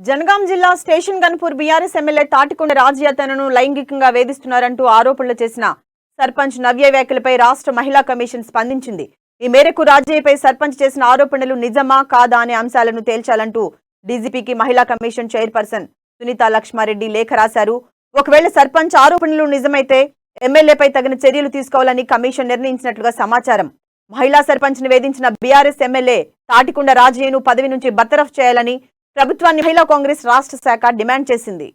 జనగాం జిల్లా station Ghanpur BRS MLA Thatikonda Rajaiah తనను లైంగికంగా వేధిస్తున్నారంటూ ఆరోపణలు చేసిన సర్పంచ్ నవ్య వ్యాఖ్యలపై రాష్ట్ర మహిళా కమిషన్ స్పందించింది. ఈ మేరకు రాజయ్యపై సర్పంచ్ చేసిన ఆరోపణలు నిజమా కాదా అనే అంశాలను తేల్చాలంటూ డీజీపీకి మహిళా కమిషన్ చైర్పర్సన్ సునీత లక్ష్మారెడ్డి లేఖ రాశారు. ఒకవేళ సర్పంచ్ ఆరోపణలు నిజమైతే ఎమ్మెల్యేపై తగిన చర్యలు తీసుకోవాలని కమిషన్ నిర్ణయించినట్లుగా సమాచారం. మహిళా సర్పంచ్ ను వేధించిన బీఆర్ఎస్ ఎమ్మెల్యే తాటికొండ రాజయ్యను పదవి నుంచి బర్తరఫ్ చేయాలని ప్రభుత్వాన్ని మహిళా కాంగ్రెస్ రాష్ట్ర శాఖ డిమాండ్ చేసింది.